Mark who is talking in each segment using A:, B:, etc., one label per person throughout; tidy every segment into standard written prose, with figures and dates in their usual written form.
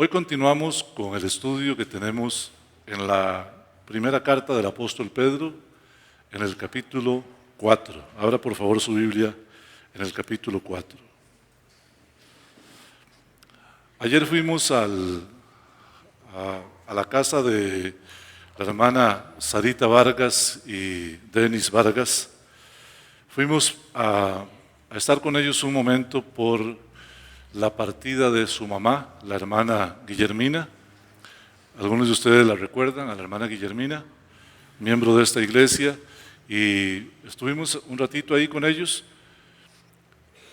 A: Hoy continuamos con el estudio que tenemos en la primera carta del apóstol Pedro, en el capítulo 4. Abra por favor su Biblia en el capítulo 4. Ayer fuimos a la casa de la hermana Sarita Vargas y Denis Vargas. Fuimos a estar con ellos un momento por la partida de su mamá, la hermana Guillermina. Algunos de ustedes la recuerdan, a la hermana Guillermina, miembro de esta iglesia, y estuvimos un ratito ahí con ellos.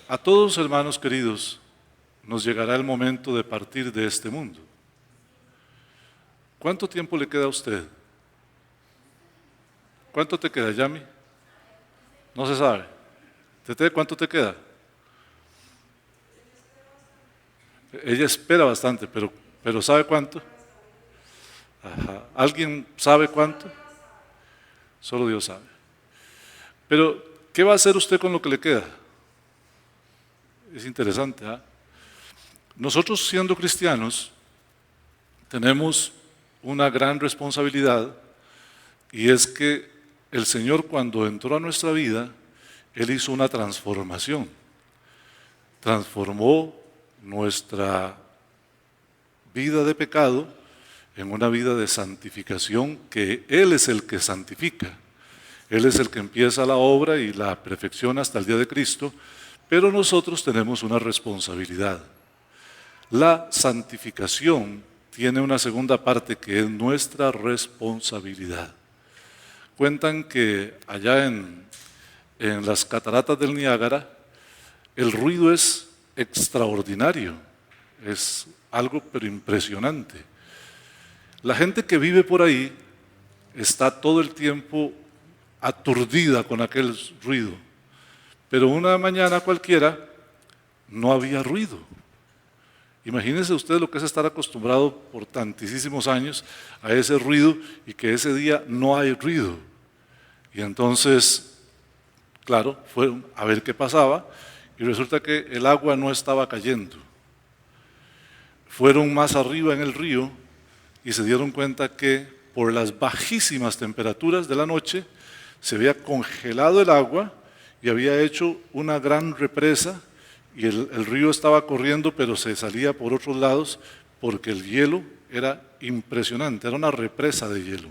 A: A todos, hermanos queridos, nos llegará el momento de partir de este mundo. ¿Cuánto tiempo le queda a usted? ¿Cuánto te queda, Yami? No se sabe. ¿Tete, cuánto te queda? Ella espera bastante, pero ¿sabe cuánto? Ajá. ¿Alguien sabe cuánto? Solo Dios sabe. Pero, ¿qué va a hacer usted con lo que le queda? Es interesante, ¿ah? Nosotros, siendo cristianos, tenemos una gran responsabilidad, y es que el Señor, cuando entró a nuestra vida, Él hizo una transformación. Transformó nuestra vida de pecado en una vida de santificación, que Él es el que santifica. Él es el que empieza la obra y la perfecciona hasta el día de Cristo, pero nosotros tenemos una responsabilidad. La santificación tiene una segunda parte que es nuestra responsabilidad. Cuentan que allá en las cataratas del Niágara, el ruido es extraordinario, es algo pero impresionante. La gente que vive por ahí está todo el tiempo aturdida con aquel ruido, pero una mañana cualquiera no había ruido. Imagínense usted lo que es estar acostumbrado por tantísimos años a ese ruido y que ese día no hay ruido. Y entonces, claro, fueron a ver qué pasaba y resulta que el agua no estaba cayendo. Fueron más arriba en el río y se dieron cuenta que por las bajísimas temperaturas de la noche se había congelado el agua y había hecho una gran represa, y el río estaba corriendo, pero se salía por otros lados porque el hielo era impresionante, era una represa de hielo.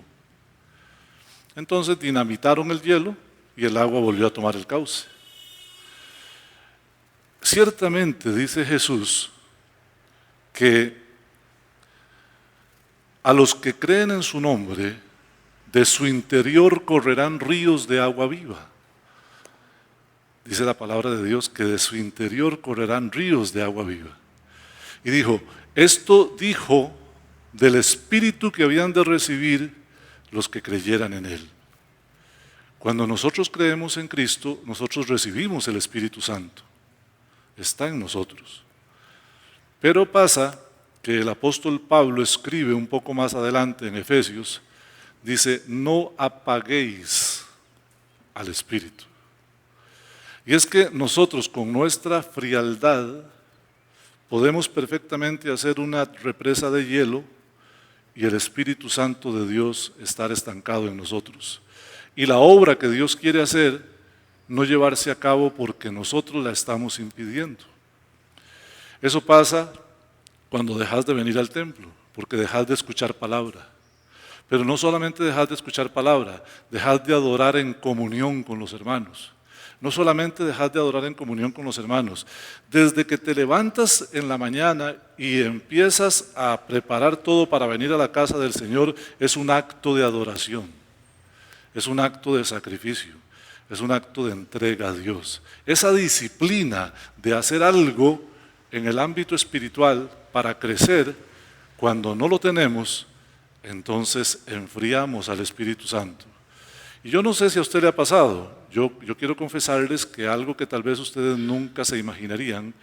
A: Entonces dinamitaron el hielo y el agua volvió a tomar el cauce. Ciertamente, dice Jesús, que a los que creen en su nombre, de su interior correrán ríos de agua viva. Dice la palabra de Dios que de su interior correrán ríos de agua viva. Y dijo, esto dijo del Espíritu que habían de recibir los que creyeran en Él. Cuando nosotros creemos en Cristo, nosotros recibimos el Espíritu Santo. Está en nosotros. Pero pasa que el apóstol Pablo escribe un poco más adelante en Efesios, dice, no apaguéis al Espíritu. Y es que nosotros con nuestra frialdad podemos perfectamente hacer una represa de hielo y el Espíritu Santo de Dios estar estancado en nosotros. Y la obra que Dios quiere hacer no llevarse a cabo porque nosotros la estamos impidiendo. Eso pasa cuando dejas de venir al templo, porque dejas de escuchar palabra. Pero no solamente dejas de escuchar palabra, dejas de adorar en comunión con los hermanos. No solamente dejas de adorar en comunión con los hermanos, desde que te levantas en la mañana y empiezas a preparar todo para venir a la casa del Señor, es un acto de adoración, es un acto de sacrificio, es un acto de entrega a Dios. Esa disciplina de hacer algo en el ámbito espiritual para crecer, cuando no lo tenemos, entonces enfriamos al Espíritu Santo. Y yo no sé si a usted le ha pasado, yo quiero confesarles que algo que tal vez ustedes nunca se imaginarían,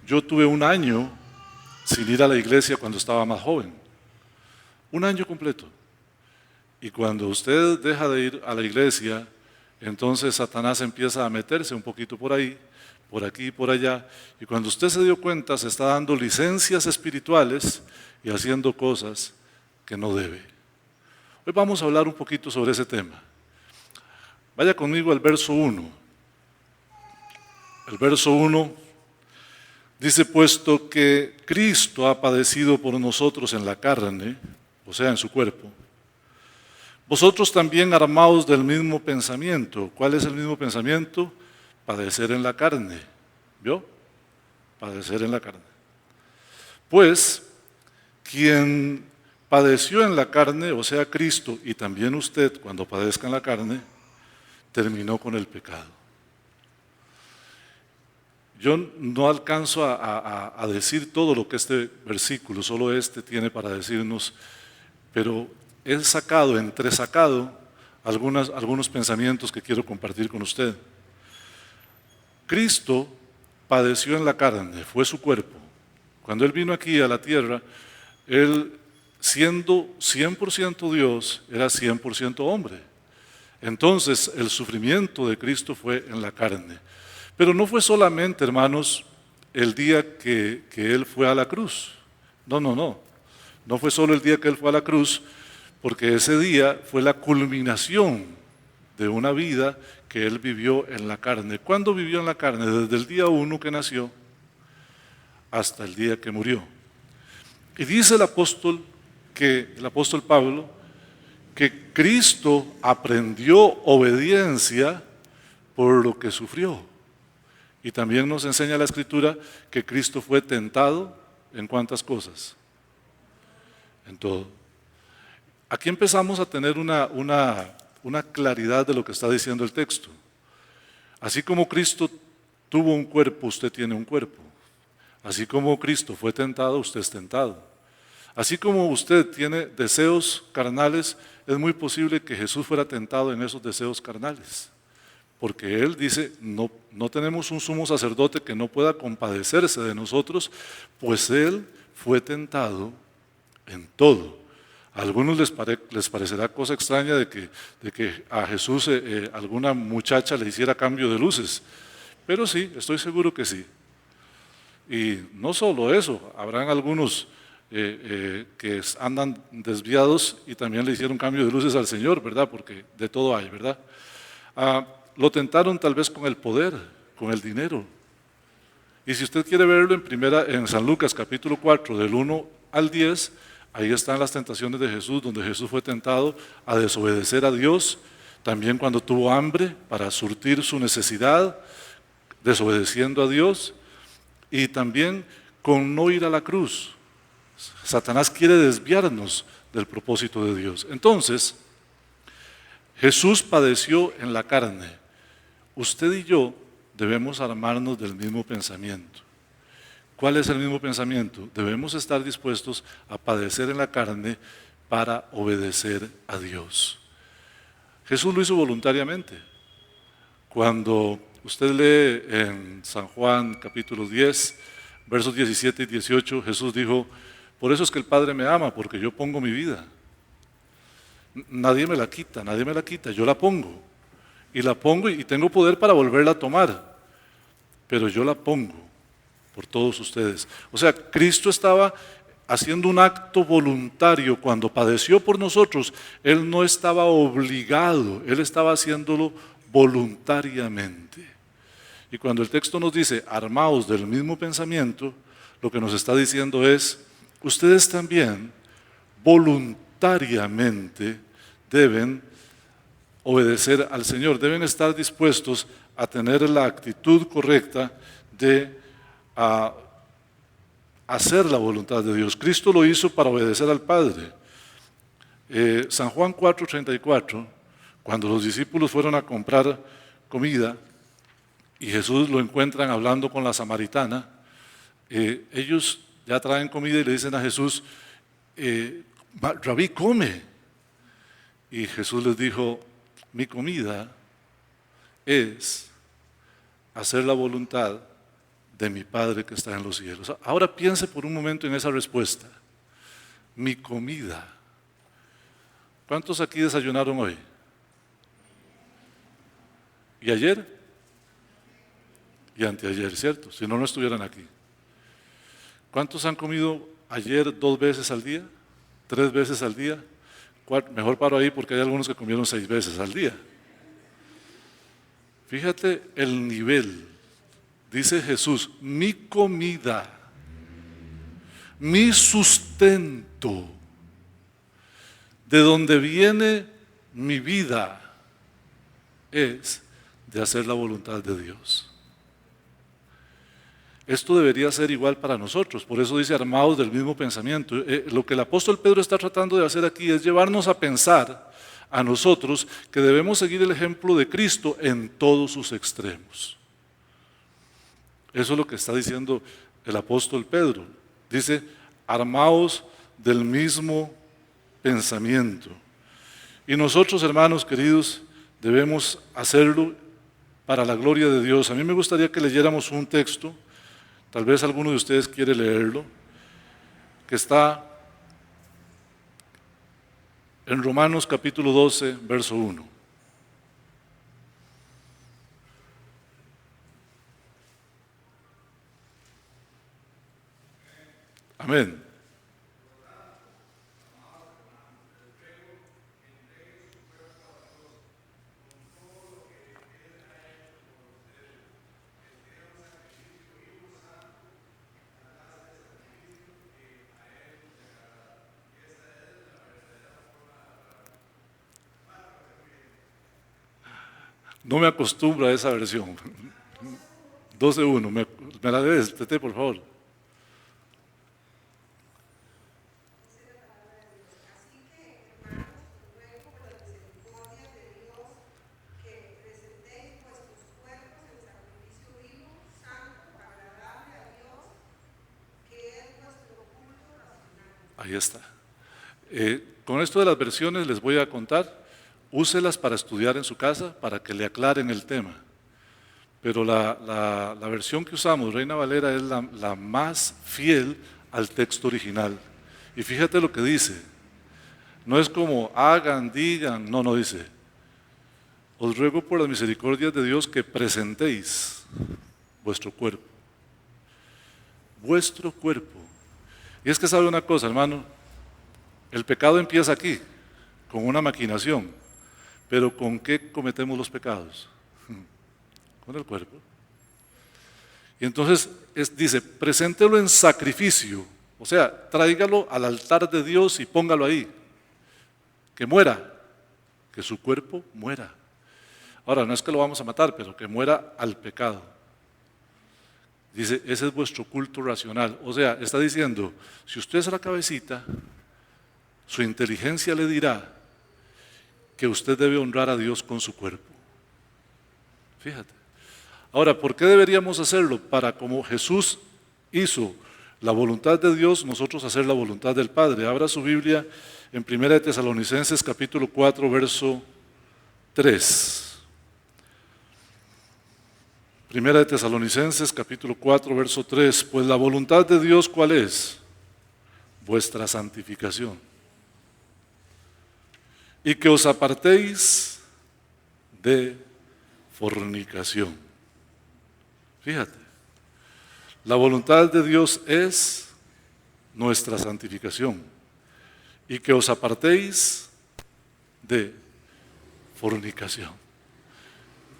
A: yo tuve un año sin ir a la iglesia cuando estaba más joven, un año completo. Y cuando usted deja de ir a la iglesia, entonces Satanás empieza a meterse un poquito por ahí, por aquí y por allá, y cuando usted se dio cuenta se está dando licencias espirituales y haciendo cosas que no debe. Hoy vamos a hablar un poquito sobre ese tema. Vaya conmigo al verso 1. El verso 1 dice: puesto que Cristo ha padecido por nosotros en la carne, o sea, en su cuerpo, vosotros también armaos del mismo pensamiento. ¿Cuál es el mismo pensamiento? Padecer en la carne. ¿Vio? Padecer en la carne. Pues, quien padeció en la carne, o sea, Cristo, y también usted, cuando padezca en la carne, terminó con el pecado. Yo no alcanzo a decir todo lo que este versículo, solo este tiene para decirnos, pero he entresacado algunos pensamientos que quiero compartir con usted. Cristo padeció en la carne, fue su cuerpo. Cuando Él vino aquí a la tierra, Él, siendo 100% Dios, era 100% hombre. Entonces, el sufrimiento de Cristo fue en la carne. Pero no fue solamente, hermanos, el día que Él fue a la cruz. No. No fue solo el día que Él fue a la cruz, porque ese día fue la culminación de una vida que Él vivió en la carne. ¿Cuándo vivió en la carne? Desde el día 1 que nació hasta el día que murió. Y dice el apóstol Pablo, que Cristo aprendió obediencia por lo que sufrió. Y también nos enseña la Escritura que Cristo fue tentado en cuántas cosas. En todo. Aquí empezamos a tener una claridad de lo que está diciendo el texto. Así como Cristo tuvo un cuerpo, usted tiene un cuerpo. Así como Cristo fue tentado, usted es tentado. Así como usted tiene deseos carnales, es muy posible que Jesús fuera tentado en esos deseos carnales. Porque Él dice, no tenemos un sumo sacerdote que no pueda compadecerse de nosotros, pues Él fue tentado en todo. A algunos les parecerá cosa extraña de que a Jesús alguna muchacha le hiciera cambio de luces, pero sí, estoy seguro que sí. Y no solo eso, habrán algunos que andan desviados y también le hicieron cambio de luces al Señor, ¿verdad? Porque de todo hay, ¿verdad? Lo tentaron tal vez con el poder, con el dinero. Y si usted quiere verlo en San Lucas capítulo 4, del 1 al 10, ahí están las tentaciones de Jesús, donde Jesús fue tentado a desobedecer a Dios, también cuando tuvo hambre para surtir su necesidad, desobedeciendo a Dios, y también con no ir a la cruz. Satanás quiere desviarnos del propósito de Dios. Entonces, Jesús padeció en la carne. Usted y yo debemos armarnos del mismo pensamiento. ¿Cuál es el mismo pensamiento? Debemos estar dispuestos a padecer en la carne para obedecer a Dios. Jesús lo hizo voluntariamente. Cuando usted lee en San Juan capítulo 10, versos 17 y 18, Jesús dijo: por eso es que el Padre me ama, porque yo pongo mi vida. Nadie me la quita, yo la pongo. Y la pongo y tengo poder para volverla a tomar. Pero yo la pongo por todos ustedes. O sea, Cristo estaba haciendo un acto voluntario cuando padeció por nosotros. Él no estaba obligado, Él estaba haciéndolo voluntariamente. Y cuando el texto nos dice, armaos del mismo pensamiento, lo que nos está diciendo es, ustedes también voluntariamente deben obedecer al Señor, deben estar dispuestos a tener la actitud correcta de hacer la voluntad de Dios. Cristo lo hizo para obedecer al Padre. San Juan 4:34, cuando los discípulos fueron a comprar comida y Jesús lo encuentran hablando con la samaritana, ellos ya traen comida y le dicen a Jesús, Rabí, come. Y Jesús les dijo, mi comida es hacer la voluntad de mi Padre que está en los cielos. Ahora piense por un momento en esa respuesta. Mi comida. ¿Cuántos aquí desayunaron hoy? ¿Y ayer? y anteayer, ¿cierto? Si no, no estuvieran aquí. ¿Cuántos han comido ayer 2 veces al día? 3 veces al día. Mejor paro ahí porque hay algunos que comieron 6 veces al día. Fíjate el nivel. Dice Jesús, mi comida, mi sustento, de donde viene mi vida, es de hacer la voluntad de Dios. Esto debería ser igual para nosotros, por eso dice armados del mismo pensamiento. Lo que el apóstol Pedro está tratando de hacer aquí es llevarnos a pensar a nosotros que debemos seguir el ejemplo de Cristo en todos sus extremos. Eso es lo que está diciendo el apóstol Pedro. Dice, armados del mismo pensamiento. Y nosotros, hermanos queridos, debemos hacerlo para la gloria de Dios. A mí me gustaría que leyéramos un texto. Tal vez alguno de ustedes quiere leerlo, que está en Romanos capítulo 12, verso 1. Amén. No me acostumbro a esa versión. 12.1, me la debes, Tete, por favor. Ahí está. Con esto de las versiones les voy a contar, úselas para estudiar en su casa, para que le aclaren el tema. Pero la versión que usamos, Reina Valera, es la más fiel al texto original. Y fíjate lo que dice. No es como hagan, digan, no dice. Os ruego por las misericordias de Dios que presentéis vuestro cuerpo. Vuestro cuerpo. Y es que sabe una cosa, hermano, el pecado empieza aquí, con una maquinación, pero ¿con qué cometemos los pecados? Con el cuerpo. Y entonces dice, preséntelo en sacrificio, o sea, tráigalo al altar de Dios y póngalo ahí, que muera, que su cuerpo muera. Ahora, no es que lo vamos a matar, pero que muera al pecado. Dice, ese es vuestro culto racional. O sea, está diciendo, si usted es la cabecita, su inteligencia le dirá que usted debe honrar a Dios con su cuerpo. Fíjate. Ahora, ¿por qué deberíamos hacerlo? Para como Jesús hizo la voluntad de Dios, nosotros hacer la voluntad del Padre. Abra su Biblia en 1 Tesalonicenses capítulo 4, verso 3. 1 Tesalonicenses capítulo 4, verso 3. Pues la voluntad de Dios, ¿cuál es? Vuestra santificación. Y que os apartéis de fornicación. Fíjate, la voluntad de Dios es nuestra santificación y que os apartéis de fornicación.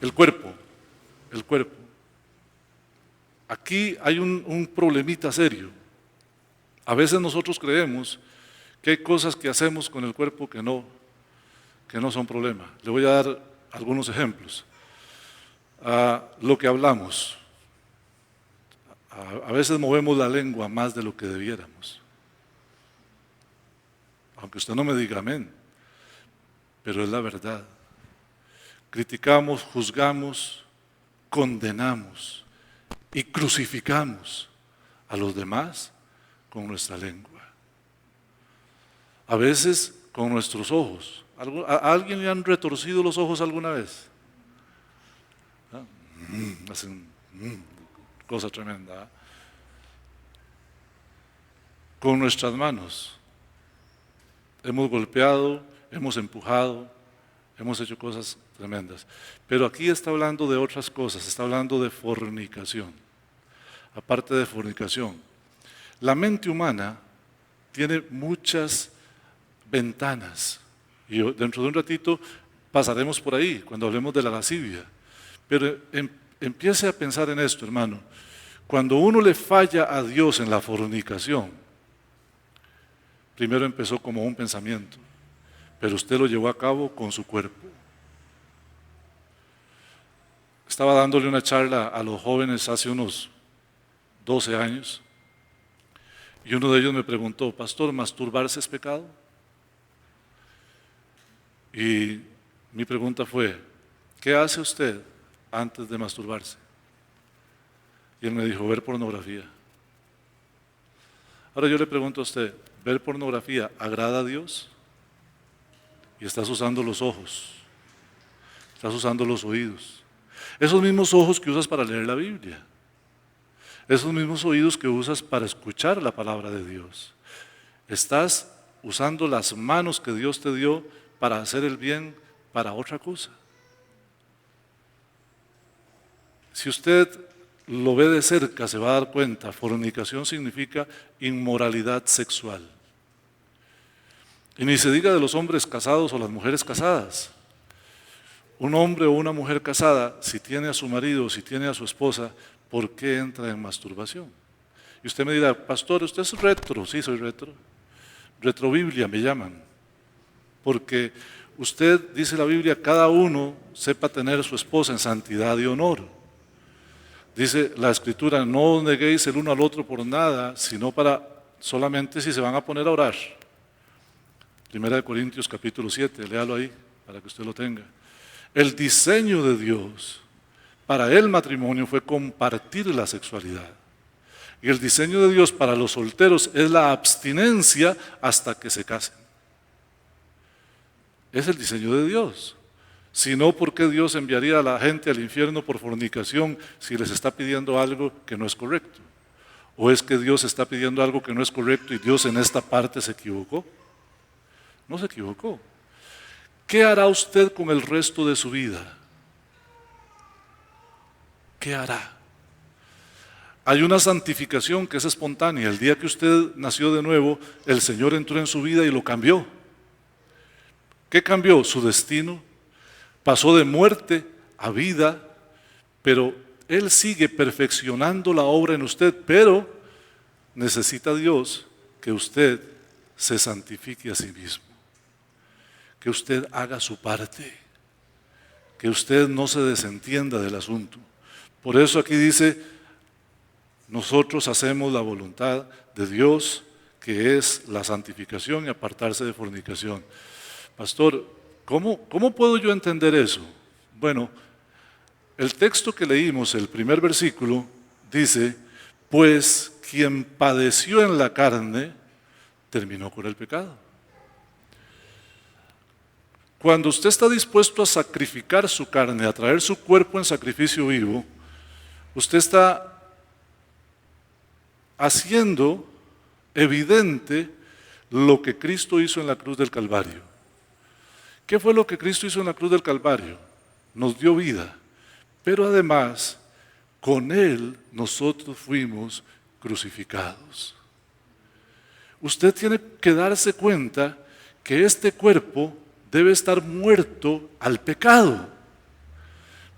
A: El cuerpo. Aquí hay un problemita serio. A veces nosotros creemos que hay cosas que hacemos con el cuerpo que no son problema. Le voy a dar algunos ejemplos. Lo que hablamos. A veces movemos la lengua más de lo que debiéramos. Aunque usted no me diga amén, pero es la verdad. Criticamos, juzgamos, condenamos y crucificamos a los demás con nuestra lengua. A veces con nuestros ojos. ¿A alguien le han retorcido los ojos alguna vez? Hacen cosa tremenda. Con nuestras manos hemos golpeado, hemos empujado, hemos hecho cosas tremendas. Pero aquí está hablando de otras cosas, está hablando de fornicación. Aparte de fornicación, la mente humana tiene muchas ventanas. Y dentro de un ratito pasaremos por ahí, cuando hablemos de la lascivia. Pero empiece a pensar en esto, hermano. Cuando uno le falla a Dios en la fornicación, primero empezó como un pensamiento, pero usted lo llevó a cabo con su cuerpo. Estaba dándole una charla a los jóvenes hace unos 12 años y uno de ellos me preguntó: pastor, ¿masturbarse es pecado? Y mi pregunta fue: ¿qué hace usted antes de masturbarse? Y él me dijo: ver pornografía. Ahora yo le pregunto a usted: ¿ver pornografía agrada a Dios? Y estás usando los ojos, estás usando los oídos, esos mismos ojos que usas para leer la Biblia, esos mismos oídos que usas para escuchar la palabra de Dios. Estás usando las manos que Dios te dio para hacer el bien para otra cosa. Si usted lo ve de cerca, se va a dar cuenta: fornicación significa inmoralidad sexual. Y ni se diga de los hombres casados o las mujeres casadas. Un hombre o una mujer casada, si tiene a su marido o si tiene a su esposa, ¿por qué entra en masturbación? Y usted me dirá: pastor, ¿usted es retro? Sí, soy retro. Retrobiblia me llaman. Porque usted, dice la Biblia, cada uno sepa tener a su esposa en santidad y honor. Dice la Escritura: no os neguéis el uno al otro por nada, sino para solamente si se van a poner a orar. Primera de Corintios capítulo 7, léalo ahí para que usted lo tenga. El diseño de Dios para el matrimonio fue compartir la sexualidad. Y el diseño de Dios para los solteros es la abstinencia hasta que se casen. Es el diseño de Dios. Si no, ¿por qué Dios enviaría a la gente al infierno por fornicación si les está pidiendo algo que no es correcto? ¿O es que Dios está pidiendo algo que no es correcto y Dios en esta parte se equivocó? No se equivocó. ¿Qué hará usted con el resto de su vida? ¿Qué hará? Hay una santificación que es espontánea. El día que usted nació de nuevo, el Señor entró en su vida y lo cambió. ¿Qué cambió? Su destino. Pasó de muerte a vida, pero Él sigue perfeccionando la obra en usted, pero necesita Dios que usted se santifique a sí mismo, que usted haga su parte, que usted no se desentienda del asunto. Por eso aquí dice: nosotros hacemos la voluntad de Dios, que es la santificación y apartarse de fornicación. Pastor, ¿cómo puedo yo entender eso? Bueno, el texto que leímos, el primer versículo, dice: pues quien padeció en la carne, terminó con el pecado. Cuando usted está dispuesto a sacrificar su carne, a traer su cuerpo en sacrificio vivo, usted está haciendo evidente lo que Cristo hizo en la cruz del Calvario. ¿Qué fue lo que Cristo hizo en la cruz del Calvario? Nos dio vida, pero además con Él nosotros fuimos crucificados. Usted tiene que darse cuenta que este cuerpo debe estar muerto al pecado.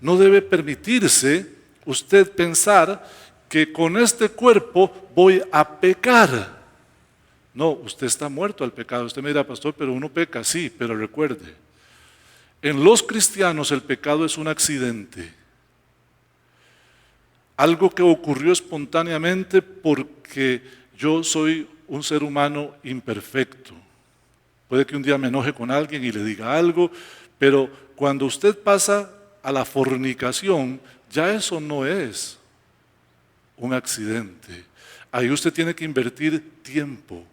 A: No debe permitirse usted pensar que con este cuerpo voy a pecar. No, usted está muerto al pecado. Usted me dirá: pastor, pero uno peca. Sí, pero recuerde, en los cristianos el pecado es un accidente. Algo que ocurrió espontáneamente porque yo soy un ser humano imperfecto. Puede que un día me enoje con alguien y le diga algo, pero cuando usted pasa a la fornicación, ya eso no es un accidente. Ahí usted tiene que invertir tiempo,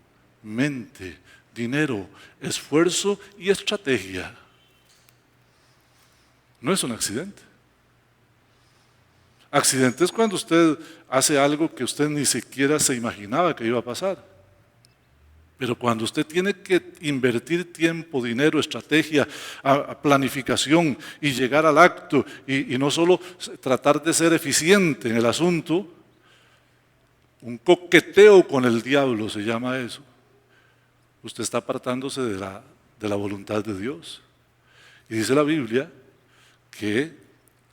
A: mente, dinero, esfuerzo y estrategia. No es un accidente. Accidente es cuando usted hace algo que usted ni siquiera se imaginaba que iba a pasar. Pero cuando usted tiene que invertir tiempo, dinero, estrategia, planificación y llegar al acto y no solo tratar de ser eficiente en el asunto, un coqueteo con el diablo se llama eso. Usted está apartándose de la voluntad de Dios. Y dice la Biblia que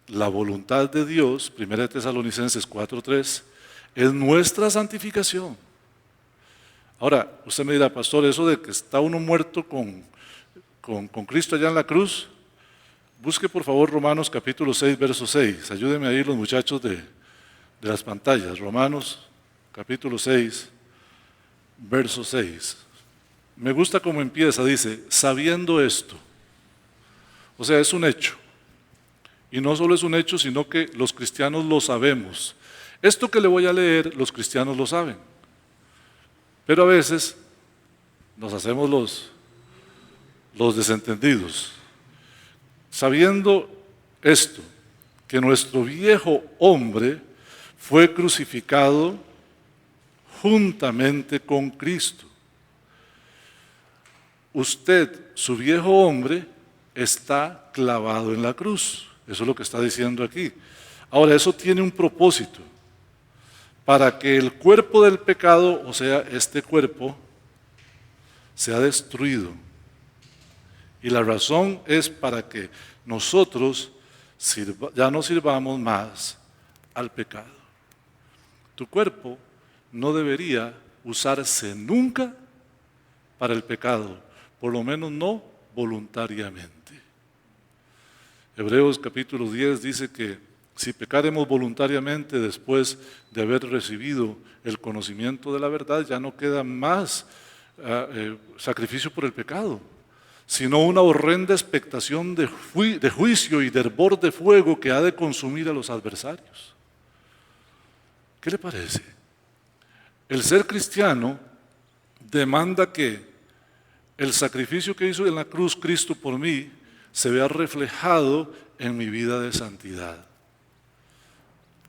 A: la voluntad de Dios, 1 Tesalonicenses 4:3, es nuestra santificación. Ahora, usted me dirá, pastor, eso de que está uno muerto con Cristo allá en la cruz, busque por favor Romanos capítulo 6, verso 6. Ayúdenme ahí los muchachos de las pantallas. Romanos capítulo 6, verso 6. Me gusta cómo empieza, dice, sabiendo esto. O sea, es un hecho. Y no solo es un hecho, sino que los cristianos lo sabemos. Esto que le voy a leer, los cristianos lo saben. Pero a veces nos hacemos los desentendidos. Sabiendo esto, que nuestro viejo hombre fue crucificado juntamente con Cristo. Usted, su viejo hombre, está clavado en la cruz. Eso es lo que está diciendo aquí. Ahora, eso tiene un propósito. Para que el cuerpo del pecado, o sea, este cuerpo, sea destruido. Y la razón es para que nosotros ya no sirvamos más al pecado. Tu cuerpo no debería usarse nunca para el pecado, por lo menos no voluntariamente. Hebreos capítulo 10 dice que si pecaremos voluntariamente después de haber recibido el conocimiento de la verdad, ya no queda más sacrificio por el pecado, sino una horrenda expectación de juicio y de hervor de fuego que ha de consumir a los adversarios. ¿Qué le parece? El ser cristiano demanda que el sacrificio que hizo en la cruz Cristo por mí se vea reflejado en mi vida de santidad.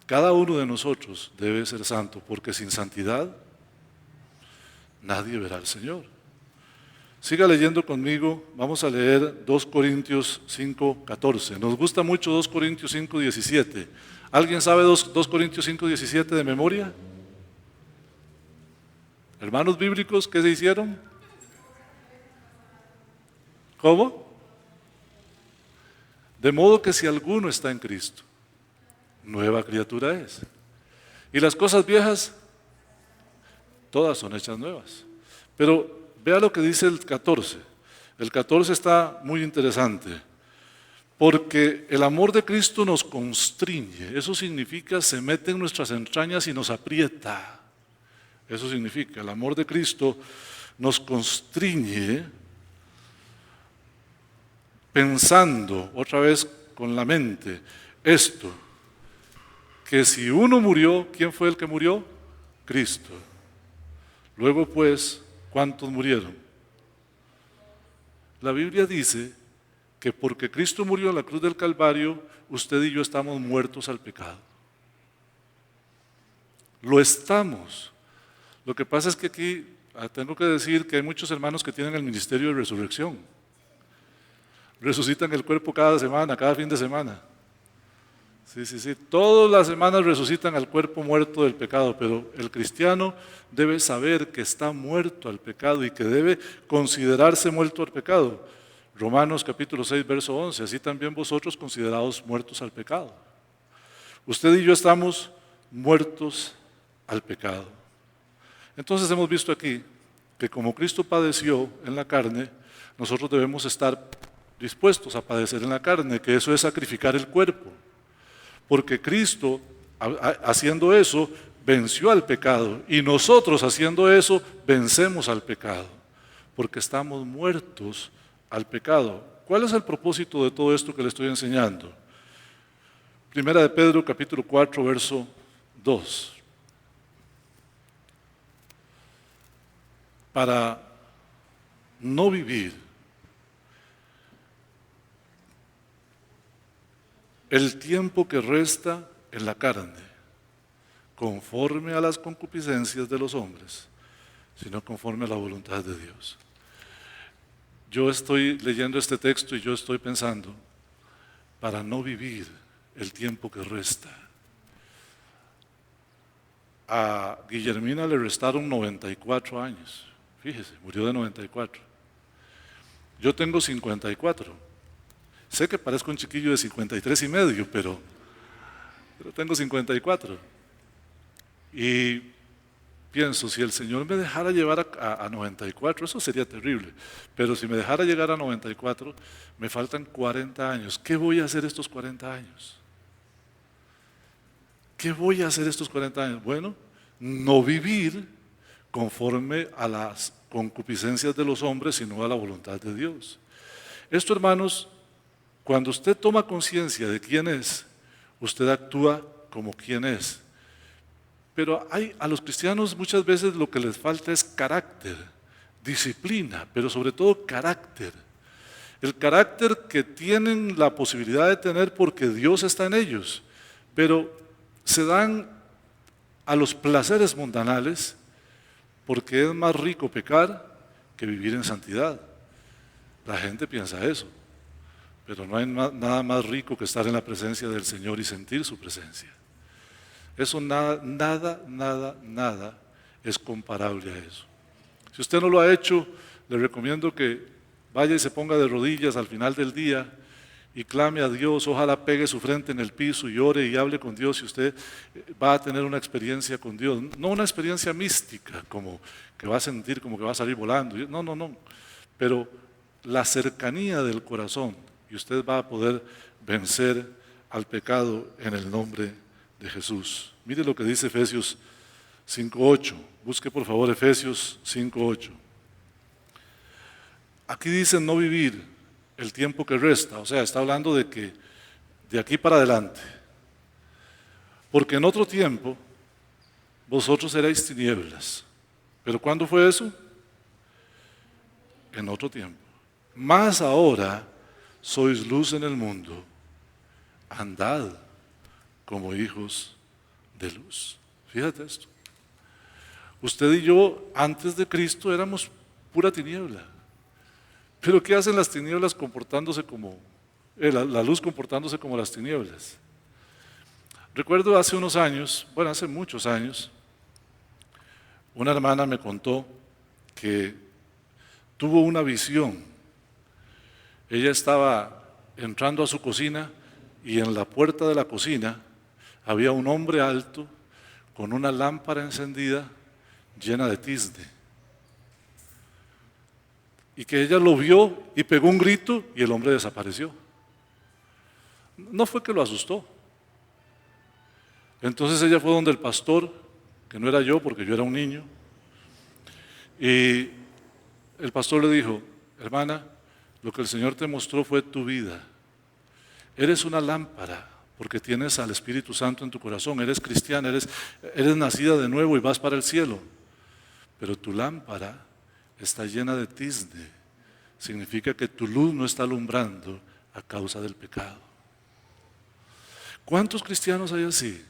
A: Cada uno de nosotros debe ser santo, porque sin santidad nadie verá al Señor. Siga leyendo conmigo, vamos a leer 2 Corintios 5:14. Nos gusta mucho 2 Corintios 5:17. ¿Alguien sabe 2 Corintios 5:17 de memoria? Hermanos bíblicos, ¿qué se hicieron? ¿Cómo? De modo que si alguno está en Cristo, nueva criatura es. Y las cosas viejas, todas son hechas nuevas. Pero vea lo que dice el 14. El 14 está muy interesante. Porque el amor de Cristo nos constriñe. Eso significa, se mete en nuestras entrañas y nos aprieta. Eso significa, el amor de Cristo nos constriñe pensando, otra vez con la mente, esto, que si uno murió, ¿quién fue el que murió? Cristo. Luego pues, ¿cuántos murieron? La Biblia dice que porque Cristo murió en la cruz del Calvario, usted y yo estamos muertos al pecado. Lo estamos. Lo que pasa es que aquí tengo que decir que hay muchos hermanos que tienen el ministerio de resurrección. Resucitan el cuerpo cada semana, cada fin de semana. Sí. Todas las semanas resucitan al cuerpo muerto del pecado, pero el cristiano debe saber que está muerto al pecado y que debe considerarse muerto al pecado. Romanos capítulo 6, verso 11, así también vosotros considerados muertos al pecado. Usted y yo estamos muertos al pecado. Entonces hemos visto aquí que como Cristo padeció en la carne, nosotros debemos estar dispuestos a padecer en la carne, que eso es sacrificar el cuerpo. Porque Cristo, haciendo eso, venció al pecado. Y nosotros, haciendo eso, vencemos al pecado. Porque estamos muertos al pecado. ¿Cuál es el propósito de todo esto que le estoy enseñando? Primera de Pedro, capítulo 4, verso 2. Para no vivir el tiempo que resta en la carne, conforme a las concupiscencias de los hombres, sino conforme a la voluntad de Dios. Yo estoy leyendo este texto y yo estoy pensando, para no vivir el tiempo que resta. A Guillermina le restaron 94 años, fíjese, murió de 94. Yo tengo 54. Sé que parezco un chiquillo de 53 y medio, pero tengo 54. Y pienso, si el Señor me dejara llevar a 94, eso sería terrible. Pero si me dejara llegar a 94, me faltan 40 años. ¿Qué voy a hacer estos 40 años? ¿Qué voy a hacer estos 40 años? Bueno, no vivir conforme a las concupiscencias de los hombres, sino a la voluntad de Dios. Esto, hermanos, cuando usted toma conciencia de quién es, usted actúa como quien es. Pero a los cristianos muchas veces lo que les falta es carácter, disciplina, pero sobre todo carácter. El carácter que tienen la posibilidad de tener porque Dios está en ellos, pero se dan a los placeres mundanales porque es más rico pecar que vivir en santidad. La gente piensa eso, pero no hay nada más rico que estar en la presencia del Señor y sentir su presencia. Eso nada es comparable a eso. Si usted no lo ha hecho, le recomiendo que vaya y se ponga de rodillas al final del día y clame a Dios, ojalá pegue su frente en el piso y ore y hable con Dios, y usted va a tener una experiencia con Dios, no una experiencia mística, como que va a sentir como que va a salir volando, no, pero la cercanía del corazón, y usted va a poder vencer al pecado en el nombre de Jesús. Mire lo que dice Efesios 5:8, busque por favor Efesios 5:8. Aquí dice no vivir el tiempo que resta, o sea, está hablando de que de aquí para adelante, porque en otro tiempo vosotros erais tinieblas. ¿Pero cuándo fue eso? En otro tiempo. Mas ahora sois luz en el mundo, andad como hijos de luz. Fíjate esto. Usted y yo antes de Cristo éramos pura tiniebla. Pero ¿qué hacen las tinieblas comportándose como, la luz comportándose como las tinieblas? Recuerdo hace unos años, bueno, hace muchos años, una hermana me contó que tuvo una visión. Ella estaba entrando a su cocina y en la puerta de la cocina había un hombre alto con una lámpara encendida llena de tizne. Y que ella lo vio y pegó un grito y el hombre desapareció. No fue que lo asustó. Entonces ella fue donde el pastor, que no era yo porque yo era un niño, y el pastor le dijo, hermana, lo que el Señor te mostró fue tu vida. Eres una lámpara porque tienes al Espíritu Santo en tu corazón, eres cristiana, eres nacida de nuevo y vas para el cielo. Pero tu lámpara está llena de tizne, significa que tu luz no está alumbrando a causa del pecado. ¿Cuántos cristianos hay así?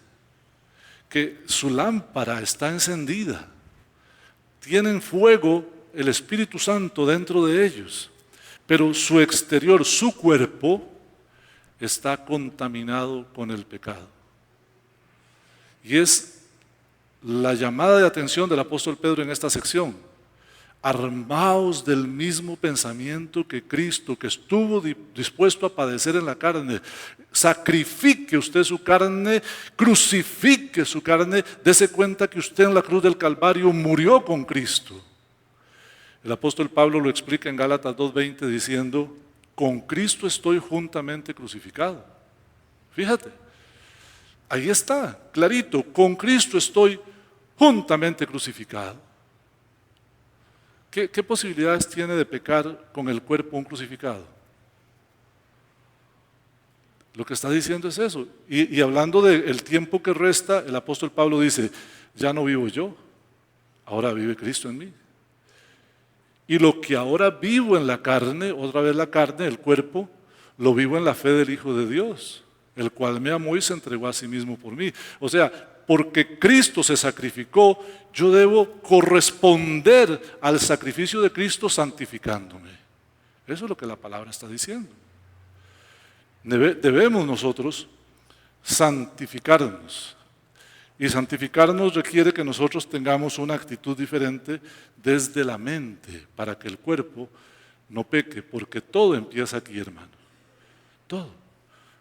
A: Que su lámpara está encendida, tienen fuego, el Espíritu Santo dentro de ellos, pero su exterior, su cuerpo, está contaminado con el pecado. Y es la llamada de atención del apóstol Pedro en esta sección. Armaos del mismo pensamiento que Cristo, que estuvo dispuesto a padecer en la carne. Sacrifique usted su carne, crucifique su carne, dése cuenta que usted en la cruz del Calvario murió con Cristo. El apóstol Pablo lo explica en Gálatas 2:20 diciendo, con Cristo estoy juntamente crucificado. Fíjate, ahí está, clarito, con Cristo estoy juntamente crucificado. ¿Qué posibilidades tiene de pecar con el cuerpo un crucificado? Lo que está diciendo es eso. Y hablando del tiempo que resta, el apóstol Pablo dice, ya no vivo yo, ahora vive Cristo en mí. Y lo que ahora vivo en la carne, otra vez la carne, el cuerpo, lo vivo en la fe del Hijo de Dios, el cual me amó y se entregó a sí mismo por mí. O sea, porque Cristo se sacrificó, yo debo corresponder al sacrificio de Cristo santificándome. Eso es lo que la palabra está diciendo. Debemos nosotros santificarnos. Y santificarnos requiere que nosotros tengamos una actitud diferente desde la mente para que el cuerpo no peque, porque todo empieza aquí, hermano. Todo.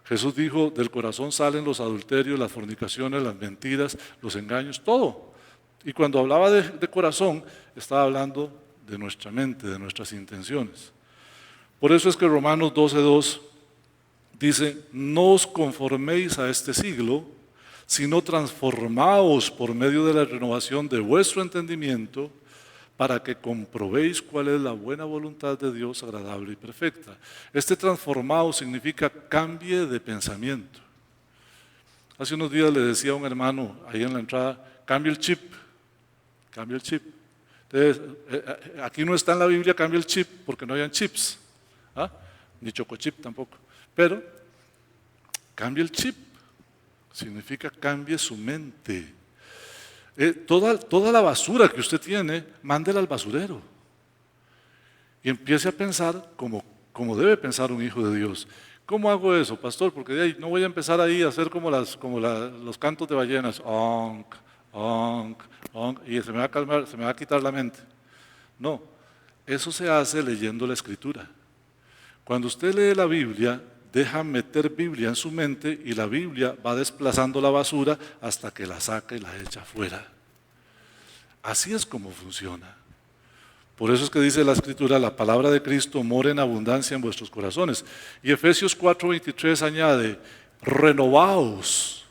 A: Jesús dijo, del corazón salen los adulterios, las fornicaciones, las mentiras, los engaños, todo. Y cuando hablaba de corazón, estaba hablando de nuestra mente, de nuestras intenciones. Por eso es que Romanos 12:2 dice, no os conforméis a este siglo, sino transformaos por medio de la renovación de vuestro entendimiento, para que comprobéis cuál es la buena voluntad de Dios, agradable y perfecta. Este transformado significa cambie de pensamiento. Hace unos días le decía a un hermano ahí en la entrada, cambie el chip, cambie el chip. Entonces, aquí no está en la Biblia cambie el chip, porque no hayan chips, ni chocochip tampoco. Pero, cambie el chip, significa cambie su mente. Toda la basura que usted tiene, mándela al basurero. Y empiece a pensar como debe pensar un hijo de Dios. ¿Cómo hago eso, pastor? Porque de ahí no voy a empezar ahí a hacer como los cantos de ballenas. Onk, onk, onk, y se me va a calmar, se me va a quitar la mente. No, eso se hace leyendo la Escritura. Cuando usted lee la Biblia, deja meter Biblia en su mente y la Biblia va desplazando la basura hasta que la saca y la echa afuera. Así es como funciona. Por eso es que dice la Escritura, la palabra de Cristo mora en abundancia en vuestros corazones. Y Efesios 4:23 añade, renovaos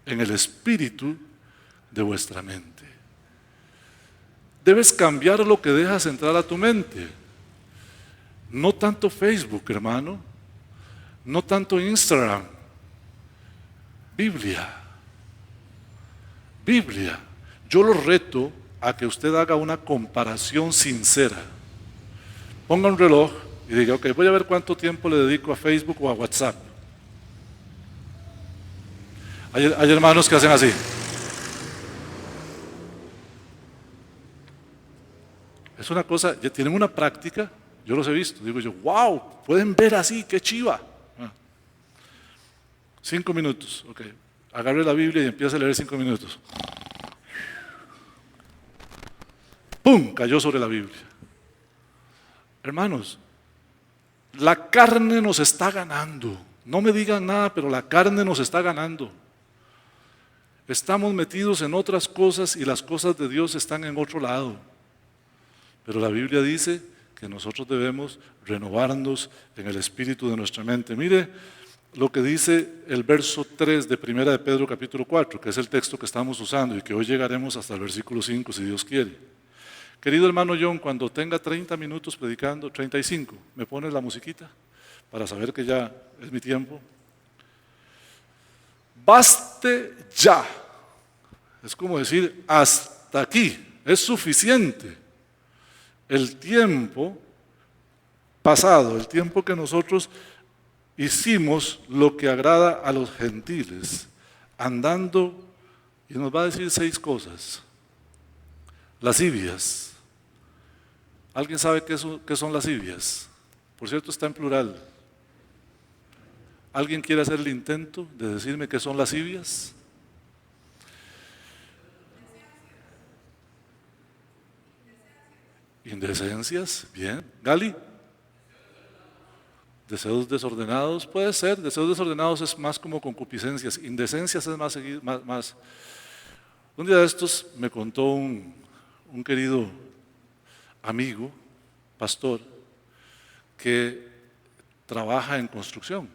A: en el espíritu de vuestra mente. Debes cambiar lo que dejas entrar a tu mente. No tanto Facebook, hermano. No tanto Instagram. Biblia. Biblia. Yo lo reto a que usted haga una comparación sincera. Ponga un reloj y diga, ok, voy a ver cuánto tiempo le dedico a Facebook o a WhatsApp. Hay hermanos que hacen así. Es una cosa, ya tienen una práctica, yo los he visto, digo yo, wow, pueden ver así, qué chiva. 5 minutos, ok. Agarre la Biblia y empieza a leer 5 minutos. ¡Pum! Cayó sobre la Biblia. Hermanos, la carne nos está ganando. No me digan nada, pero la carne nos está ganando. Estamos metidos en otras cosas y las cosas de Dios están en otro lado. Pero la Biblia dice que nosotros debemos renovarnos en el espíritu de nuestra mente. Mire lo que dice el verso 3 de 1 de Pedro capítulo 4, que es el texto que estamos usando y que hoy llegaremos hasta el versículo 5 si Dios quiere. Querido hermano John, cuando tenga 30 minutos predicando, 35, ¿me pones la musiquita para saber que ya es mi tiempo? Baste ya. Es como decir, hasta aquí, es suficiente. El tiempo pasado, el tiempo que nosotros hicimos lo que agrada a los gentiles, andando, y nos va a decir 6 cosas. Lascivias. ¿Alguien sabe qué son lascivias? Por cierto, está en plural. ¿Alguien quiere hacer el intento de decirme qué son lascivias? Indecencias, bien. ¿Gali? Deseos desordenados, puede ser. Deseos desordenados es más como concupiscencias. Indecencias es más. Un día de estos me contó un querido amigo, pastor, que trabaja en construcción,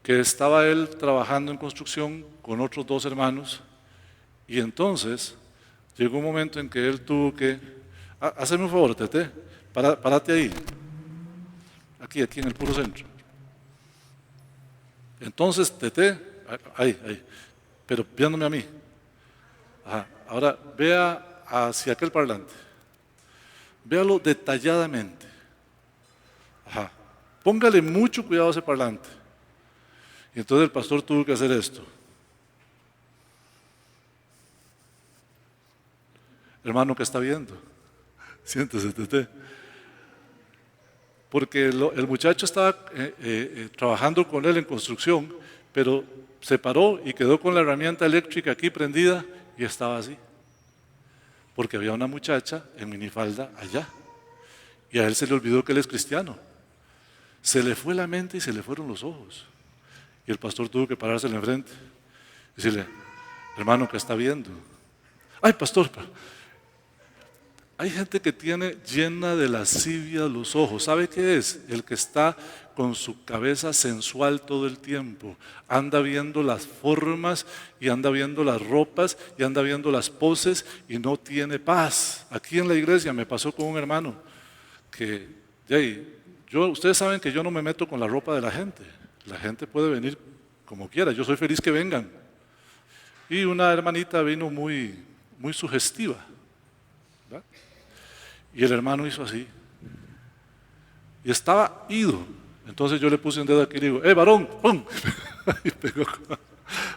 A: que estaba él trabajando en construcción con otros 2 hermanos y entonces llegó un momento en que él tuvo que, hazme un favor, Tete, párate ahí, aquí en el puro centro. Entonces, Tete, ahí, pero viéndome a mí. Ajá. Ahora vea hacia aquel parlante. Véalo detalladamente. Ajá. Póngale mucho cuidado a ese parlante. Y entonces el pastor tuvo que hacer esto. Hermano que está viendo, siéntese, tete. Porque el muchacho estaba trabajando con él en construcción, pero se paró y quedó con la herramienta eléctrica aquí prendida y estaba así. Porque había una muchacha en minifalda allá. Y a él se le olvidó que él es cristiano. Se le fue la mente y se le fueron los ojos. Y el pastor tuvo que parársele enfrente y decirle, hermano, ¿qué está viendo? Ay, pastor, hay gente que tiene llena de lascivia los ojos. ¿Sabe qué es? El que está con su cabeza sensual todo el tiempo. Anda viendo las formas y anda viendo las ropas y anda viendo las poses y no tiene paz. Aquí en la iglesia me pasó con un hermano que, ustedes saben que yo no me meto con la ropa de la gente. La gente puede venir como quiera. Yo soy feliz que vengan. Y una hermanita vino muy, muy sugestiva. ¿Verdad? Y el hermano hizo así. Y estaba ido. Entonces yo le puse un dedo aquí y le digo, varón, ¡pum! Y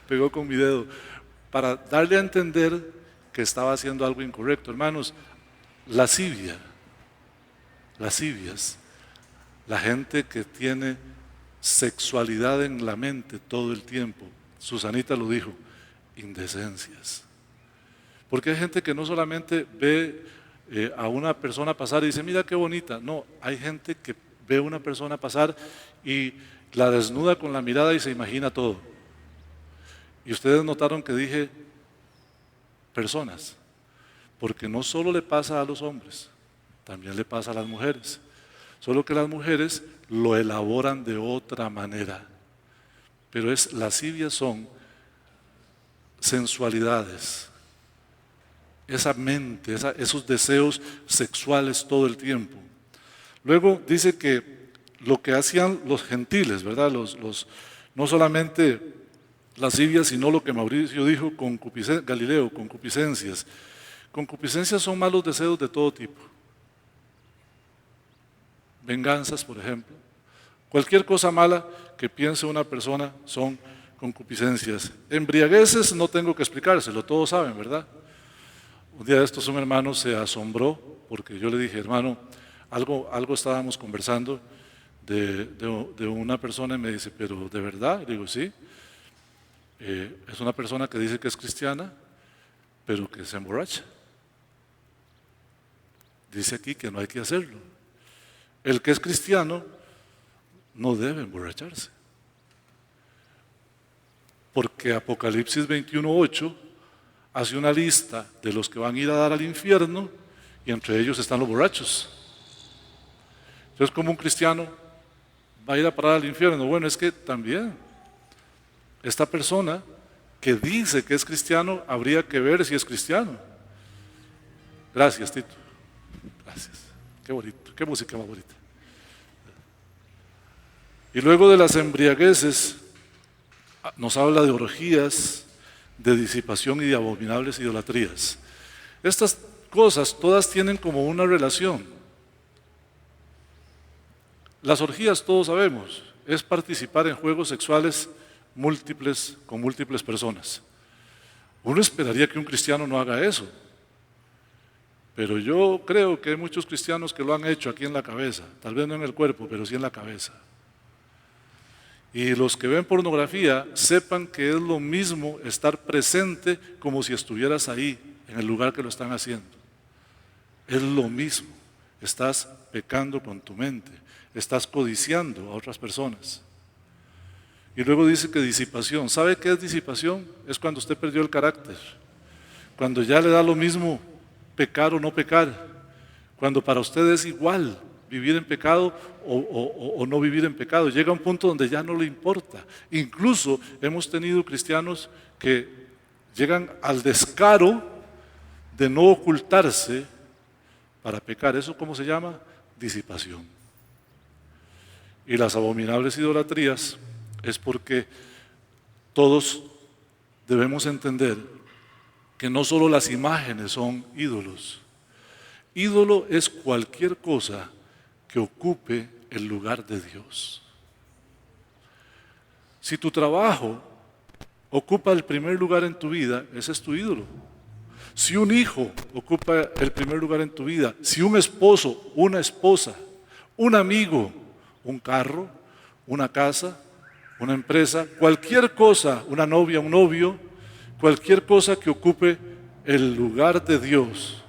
A: pegó con mi dedo. Para darle a entender que estaba haciendo algo incorrecto. Hermanos, lascivias, la gente que tiene sexualidad en la mente todo el tiempo. Susanita lo dijo, indecencias. Porque hay gente que no solamente ve a una persona pasar y dice, mira qué bonita. No, hay gente que ve a una persona pasar y la desnuda con la mirada y se imagina todo. Y ustedes notaron que dije personas, porque no solo le pasa a los hombres, también le pasa a las mujeres. Solo que las mujeres lo elaboran de otra manera. Pero lascivias son sensualidades. Esa mente, esos deseos sexuales todo el tiempo. Luego dice que lo que hacían los gentiles, ¿verdad? No solamente lascivias, sino lo que Mauricio dijo, Galileo, concupiscencias. Concupiscencias son malos deseos de todo tipo. Venganzas, por ejemplo. Cualquier cosa mala que piense una persona son concupiscencias. Embriagueces no tengo que explicárselo, todos saben, ¿verdad? Un día de estos un hermano se asombró porque yo le dije, hermano, algo estábamos conversando de una persona y me dice, pero ¿de verdad? Y digo, sí. Es una persona que dice que es cristiana, pero que se emborracha. Dice aquí que no hay que hacerlo. El que es cristiano no debe emborracharse. Porque Apocalipsis 21:8 hace una lista de los que van a ir a dar al infierno y entre ellos están los borrachos. Entonces, ¿cómo un cristiano va a ir a parar al infierno? Bueno, es que también esta persona que dice que es cristiano habría que ver si es cristiano. Gracias, Tito. Gracias. Qué bonito, qué música más bonita. Y luego de las embriagueces nos habla de orgías, de disipación y de abominables idolatrías. Estas cosas todas tienen como una relación. Las orgías, todos sabemos, es participar en juegos sexuales múltiples con múltiples personas. Uno esperaría que un cristiano no haga eso, pero yo creo que hay muchos cristianos que lo han hecho aquí en la cabeza, tal vez no en el cuerpo, pero sí en la cabeza. Y los que ven pornografía, sepan que es lo mismo estar presente como si estuvieras ahí, en el lugar que lo están haciendo. Es lo mismo, estás pecando con tu mente, estás codiciando a otras personas. Y luego dice que disipación. ¿Sabe qué es disipación? Es cuando usted perdió el carácter, cuando ya le da lo mismo pecar o no pecar, cuando para usted es igual vivir en pecado o no vivir en pecado. Llega a un punto donde ya no le importa. Incluso hemos tenido cristianos que llegan al descaro de no ocultarse para pecar. ¿Eso cómo se llama? Disipación. Y las abominables idolatrías es porque todos debemos entender que no solo las imágenes son ídolos. Ídolo es cualquier cosa que ocupe el lugar de Dios. Si tu trabajo ocupa el primer lugar en tu vida, ese es tu ídolo. Si un hijo ocupa el primer lugar en tu vida, si un esposo, una esposa, un amigo, un carro, una casa, una empresa, cualquier cosa, una novia, un novio, cualquier cosa que ocupe el lugar de Dios,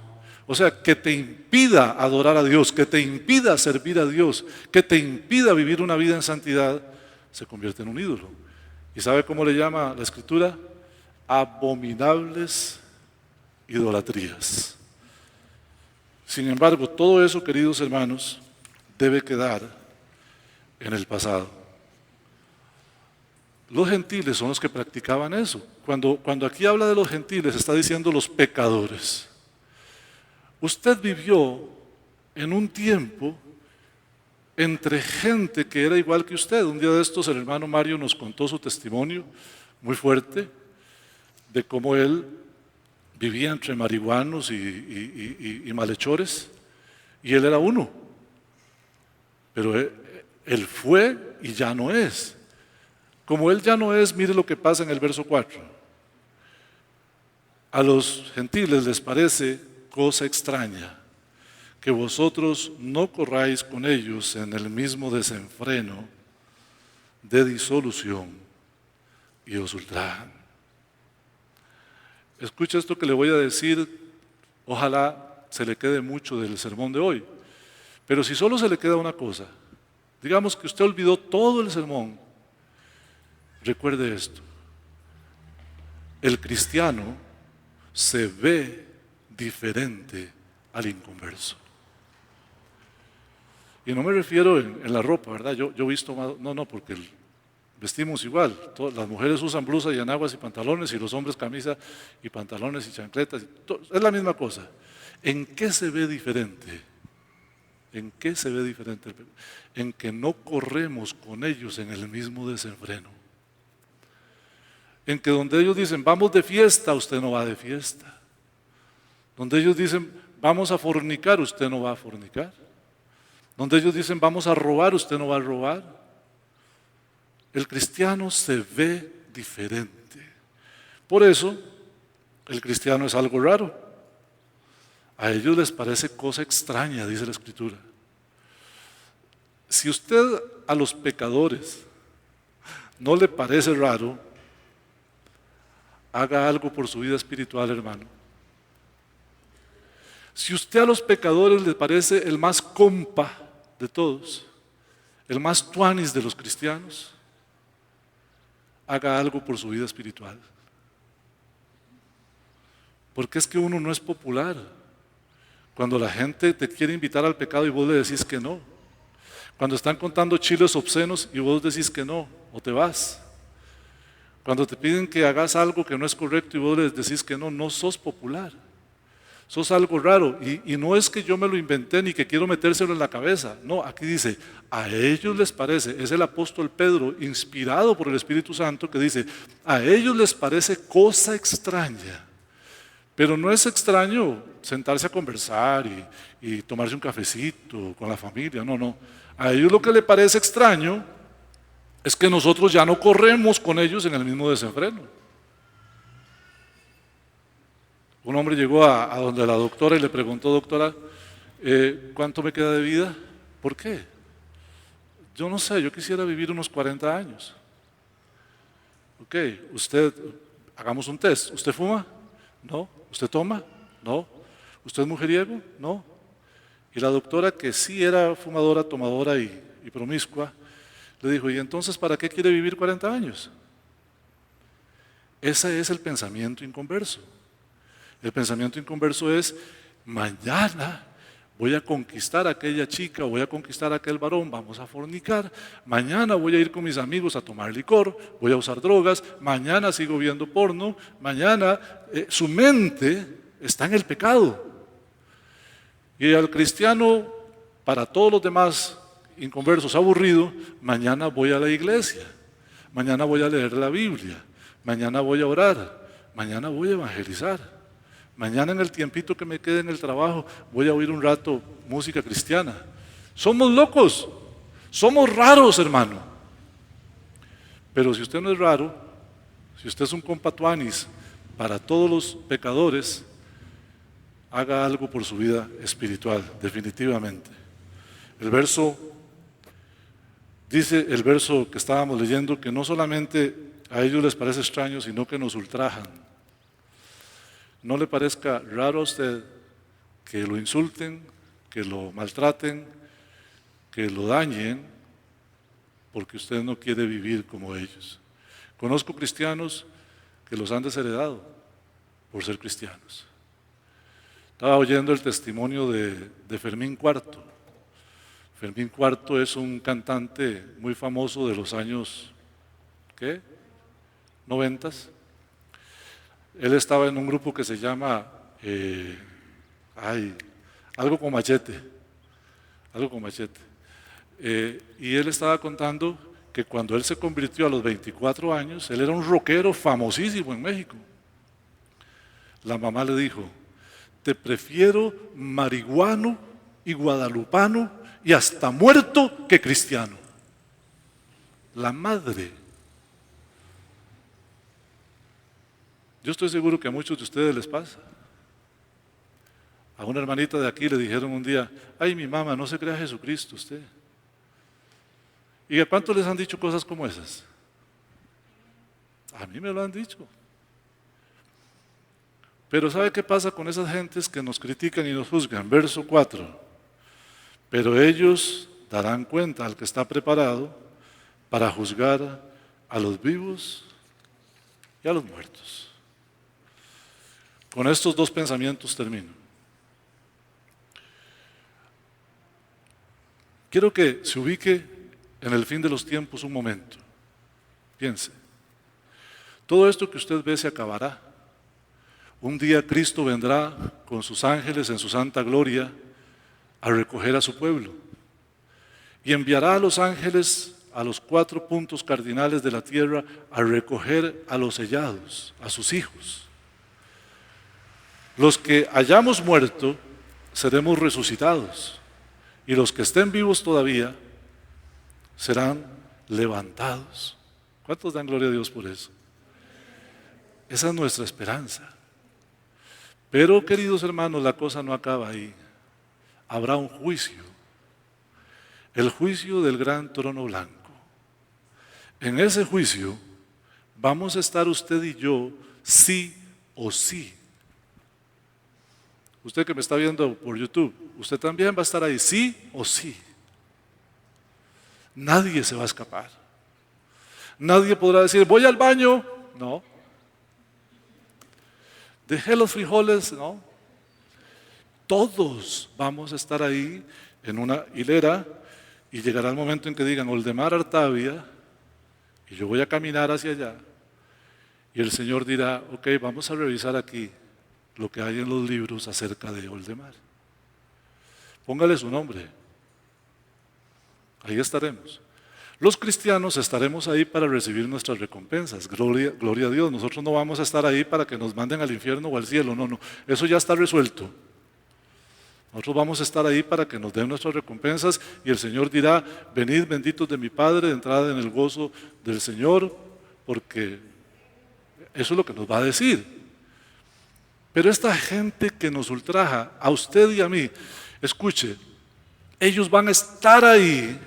A: o sea, que te impida adorar a Dios, que te impida servir a Dios, que te impida vivir una vida en santidad, se convierte en un ídolo. ¿Y sabe cómo le llama la Escritura? Abominables idolatrías. Sin embargo, todo eso, queridos hermanos, debe quedar en el pasado. Los gentiles son los que practicaban eso. Cuando aquí habla de los gentiles, está diciendo los pecadores. Usted vivió en un tiempo entre gente que era igual que usted. Un día de estos el hermano Mario nos contó su testimonio muy fuerte de cómo él vivía entre marihuanos y malhechores, y él era uno. Pero él fue y ya no es. Como él ya no es, mire lo que pasa en el verso 4. A los gentiles les parece cosa extraña que vosotros no corráis con ellos en el mismo desenfreno de disolución y os ultrajan. Escucha esto que le voy a decir, ojalá se le quede mucho del sermón de hoy, pero si solo se le queda una cosa, digamos que usted olvidó todo el sermón, recuerde esto: el cristiano se ve diferente al inconverso. Y no me refiero en la ropa, ¿verdad? Yo he visto más, no, porque vestimos igual. Las mujeres usan blusa y enaguas y pantalones, y los hombres camisa y pantalones y chancletas. Es la misma cosa. ¿En qué se ve diferente? ¿En qué se ve diferente? En que no corremos con ellos en el mismo desenfreno. En que donde ellos dicen, vamos de fiesta, usted no va de fiesta. Donde ellos dicen, vamos a fornicar, usted no va a fornicar. Donde ellos dicen, vamos a robar, usted no va a robar. El cristiano se ve diferente. Por eso, el cristiano es algo raro. A ellos les parece cosa extraña, dice la Escritura. Si usted a los pecadores no le parece raro, haga algo por su vida espiritual, hermano. Si usted a los pecadores le parece el más compa de todos, el más tuanis de los cristianos, haga algo por su vida espiritual. Porque es que uno no es popular. Cuando la gente te quiere invitar al pecado y vos le decís que no. Cuando están contando chiles obscenos y vos decís que no, o te vas. Cuando te piden que hagas algo que no es correcto y vos les decís que no, no sos popular. Sos algo raro. Y no es que yo me lo inventé ni que quiero metérselo en la cabeza. No, aquí dice, a ellos les parece, es el apóstol Pedro, inspirado por el Espíritu Santo, que dice, a ellos les parece cosa extraña. Pero no es extraño sentarse a conversar y tomarse un cafecito con la familia, no. A ellos lo que les parece extraño es que nosotros ya no corremos con ellos en el mismo desenfreno. Un hombre llegó a donde la doctora y le preguntó, doctora, ¿cuánto me queda de vida? ¿Por qué? Yo no sé, yo quisiera vivir unos 40 años. Ok, hagamos un test. ¿Usted fuma? No. ¿Usted toma? No. ¿Usted es mujeriego? No. Y la doctora, que sí era fumadora, tomadora y promiscua, le dijo, ¿y entonces para qué quiere vivir 40 años? Ese es el pensamiento inconverso. El pensamiento inconverso es, mañana voy a conquistar a aquella chica, voy a conquistar a aquel varón, vamos a fornicar, mañana voy a ir con mis amigos a tomar licor, voy a usar drogas, mañana sigo viendo porno, mañana su mente está en el pecado. Y al cristiano, para todos los demás inconversos, aburrido, mañana voy a la iglesia, mañana voy a leer la Biblia, mañana voy a orar, mañana voy a evangelizar. Mañana en el tiempito que me quede en el trabajo voy a oír un rato música cristiana. Somos locos, somos raros, hermano. Pero si usted no es raro, si usted es un compatuanis para todos los pecadores, haga algo por su vida espiritual, definitivamente. El verso, dice el verso que estábamos leyendo, que no solamente a ellos les parece extraño, sino que nos ultrajan. No le parezca raro a usted que lo insulten, que lo maltraten, que lo dañen, porque usted no quiere vivir como ellos. Conozco cristianos que los han desheredado por ser cristianos. Estaba oyendo el testimonio de Fermín Cuarto. Fermín Cuarto es un cantante muy famoso de los años, ¿qué? 90. Él estaba en un grupo que se llama, algo con machete, y él estaba contando que cuando él se convirtió a los 24 años, él era un rockero famosísimo en México. La mamá le dijo: te prefiero marihuano y guadalupano y hasta muerto que cristiano. La madre. Yo estoy seguro que a muchos de ustedes les pasa. A una hermanita de aquí le dijeron un día: ay, mi mamá, no se crea Jesucristo usted. ¿Y a cuántos les han dicho cosas como esas? A mí me lo han dicho. Pero ¿sabe qué pasa con esas gentes que nos critican y nos juzgan? Verso 4. Pero ellos darán cuenta al que está preparado para juzgar a los vivos y a los muertos. Con estos dos pensamientos termino. Quiero que se ubique en el fin de los tiempos un momento. Piense. Todo esto que usted ve se acabará. Un día Cristo vendrá con sus ángeles en su santa gloria a recoger a su pueblo y enviará a los ángeles a los 4 puntos cardinales de la tierra a recoger a los sellados, a sus hijos. Los que hayamos muerto seremos resucitados y los que estén vivos todavía serán levantados. ¿Cuántos dan gloria a Dios por eso? Esa es nuestra esperanza. Pero, queridos hermanos, la cosa no acaba ahí. Habrá un juicio, el juicio del gran trono blanco. En ese juicio vamos a estar usted y yo sí o sí. Usted que me está viendo por YouTube, usted también va a estar ahí sí o sí. Nadie se va a escapar. Nadie podrá decir: voy al baño. No. Dejé los frijoles. No. Todos vamos a estar ahí en una hilera y llegará el momento en que digan Oldemar Artavia y yo voy a caminar hacia allá y el Señor dirá: ok, vamos a revisar aquí lo que hay en los libros acerca de Oldemar. Póngale su nombre. Ahí estaremos. Los cristianos estaremos ahí para recibir nuestras recompensas. Gloria a Dios. Nosotros no vamos a estar ahí para que nos manden al infierno o al cielo. No. Eso ya está resuelto. Nosotros vamos a estar ahí para que nos den nuestras recompensas y el Señor dirá: venid benditos de mi Padre, entrad en el gozo del Señor, porque eso es lo que nos va a decir. Pero esta gente que nos ultraja, a usted y a mí, escuche, ellos van a estar ahí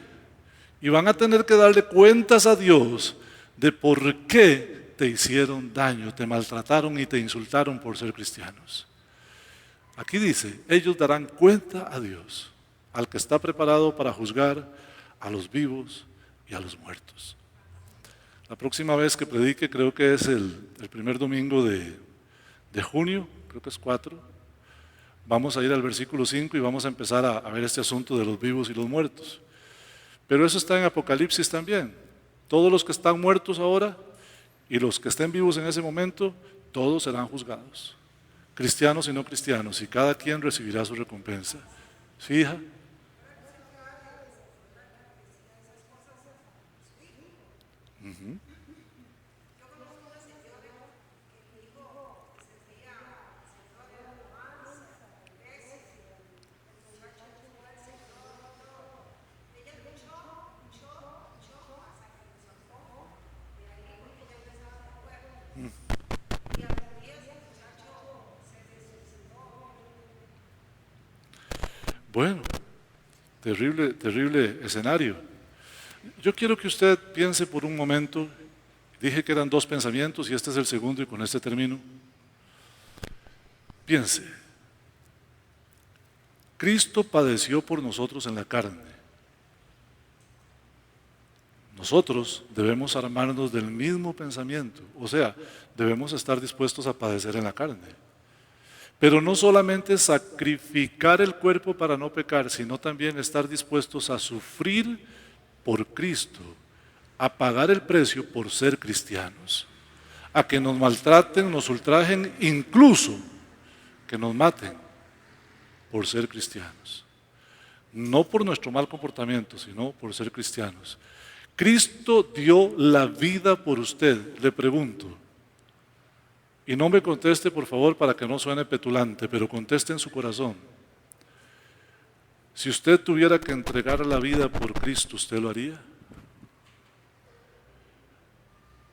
A: y van a tener que darle cuentas a Dios de por qué te hicieron daño, te maltrataron y te insultaron por ser cristianos. Aquí dice: ellos darán cuenta a Dios, al que está preparado para juzgar a los vivos y a los muertos. La próxima vez que predique, creo que es el primer domingo de junio, creo que es 4, vamos a ir al versículo 5 y vamos a empezar a ver este asunto de los vivos y los muertos. Pero eso está en Apocalipsis también. Todos los que están muertos ahora y los que estén vivos en ese momento, todos serán juzgados. Cristianos y no cristianos, y cada quien recibirá su recompensa. ¿Sí, hija? Uh-huh. Bueno, terrible, terrible escenario. Yo quiero que usted piense por un momento, dije que eran dos pensamientos y este es el segundo y con este termino. Piense, Cristo padeció por nosotros en la carne. Nosotros debemos armarnos del mismo pensamiento, o sea, debemos estar dispuestos a padecer en la carne. Pero no solamente sacrificar el cuerpo para no pecar, sino también estar dispuestos a sufrir por Cristo, a pagar el precio por ser cristianos, a que nos maltraten, nos ultrajen, incluso que nos maten por ser cristianos. No por nuestro mal comportamiento, sino por ser cristianos. Cristo dio la vida por usted, le pregunto. Y no me conteste, por favor, para que no suene petulante, pero conteste en su corazón. Si usted tuviera que entregar la vida por Cristo, ¿usted lo haría?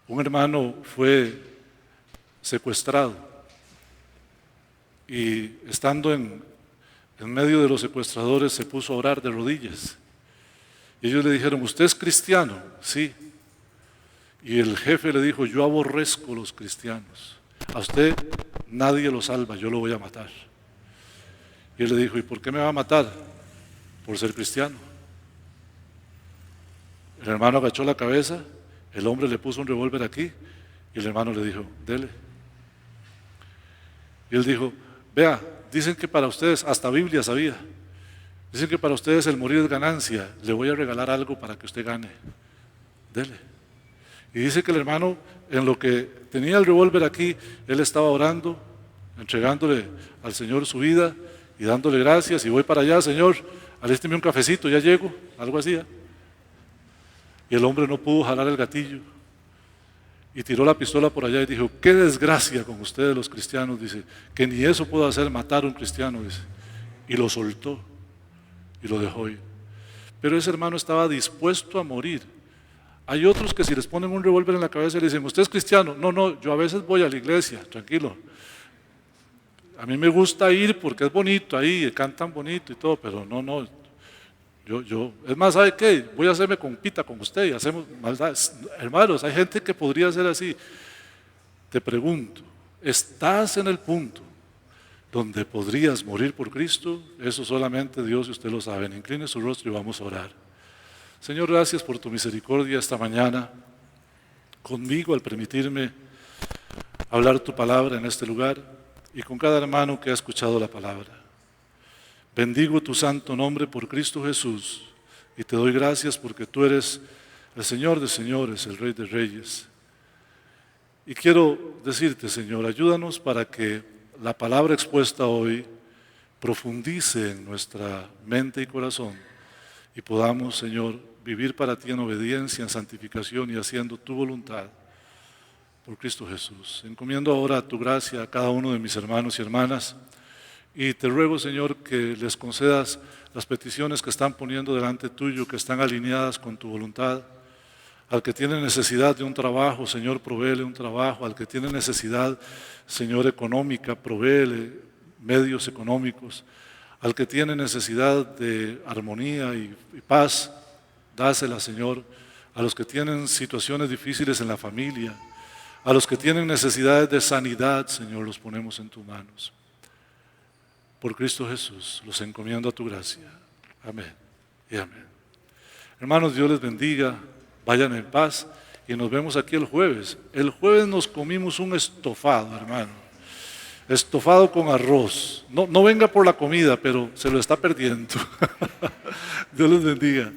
A: Un hermano fue secuestrado y estando en medio de los secuestradores se puso a orar de rodillas. Y ellos le dijeron, ¿usted es cristiano? Sí. Y el jefe le dijo, yo aborrezco los cristianos. A usted nadie lo salva, yo lo voy a matar. Y él le dijo, ¿y por qué me va a matar? Por ser cristiano. El hermano agachó la cabeza, el hombre le puso un revólver aquí y el hermano le dijo, dele. Y él dijo, vea, dicen que para ustedes, hasta Biblia sabía, dicen que para ustedes el morir es ganancia, le voy a regalar algo para que usted gane, dele. Y dice que el hermano, en lo que tenía el revólver aquí, él estaba orando, entregándole al Señor su vida y dándole gracias, y voy para allá, Señor, alésteme un cafecito, ya llego, algo así. Y el hombre no pudo jalar el gatillo y tiró la pistola por allá y dijo, qué desgracia con ustedes los cristianos, dice, que ni eso puedo hacer, matar a un cristiano, dice. Y lo soltó y lo dejó ir. Pero ese hermano estaba dispuesto a morir. Hay otros que si les ponen un revólver en la cabeza y le dicen, ¿usted es cristiano? No, no, yo a veces voy a la iglesia, tranquilo. A mí me gusta ir porque es bonito ahí, cantan bonito y todo, pero no, es más, ¿sabe qué? Voy a hacerme compita con usted y hacemos maldades. Hermanos, hay gente que podría ser así. Te pregunto, ¿estás en el punto donde podrías morir por Cristo? Eso solamente Dios y usted lo saben. Incline su rostro y vamos a orar. Señor, gracias por tu misericordia esta mañana conmigo al permitirme hablar tu palabra en este lugar y con cada hermano que ha escuchado la palabra. Bendigo tu santo nombre por Cristo Jesús y te doy gracias porque tú eres el Señor de señores, el Rey de reyes. Y quiero decirte, Señor, ayúdanos para que la palabra expuesta hoy profundice en nuestra mente y corazón y podamos, Señor, vivir para ti en obediencia, en santificación y haciendo tu voluntad por Cristo Jesús. Encomiendo ahora tu gracia a cada uno de mis hermanos y hermanas y te ruego, Señor, que les concedas las peticiones que están poniendo delante tuyo, que están alineadas con tu voluntad. Al que tiene necesidad de un trabajo, Señor, provéele un trabajo. Al que tiene necesidad, Señor, económica, provéele medios económicos. Al que tiene necesidad de armonía y paz, dásela, Señor. A los que tienen situaciones difíciles en la familia, a los que tienen necesidades de sanidad, Señor, los ponemos en tus manos. Por Cristo Jesús, los encomiendo a tu gracia. Amén y amén. Hermanos, Dios les bendiga, vayan en paz y nos vemos aquí el jueves. El jueves nos comimos un estofado, hermano. Estofado con arroz. No venga por la comida, pero se lo está perdiendo. Dios les bendiga.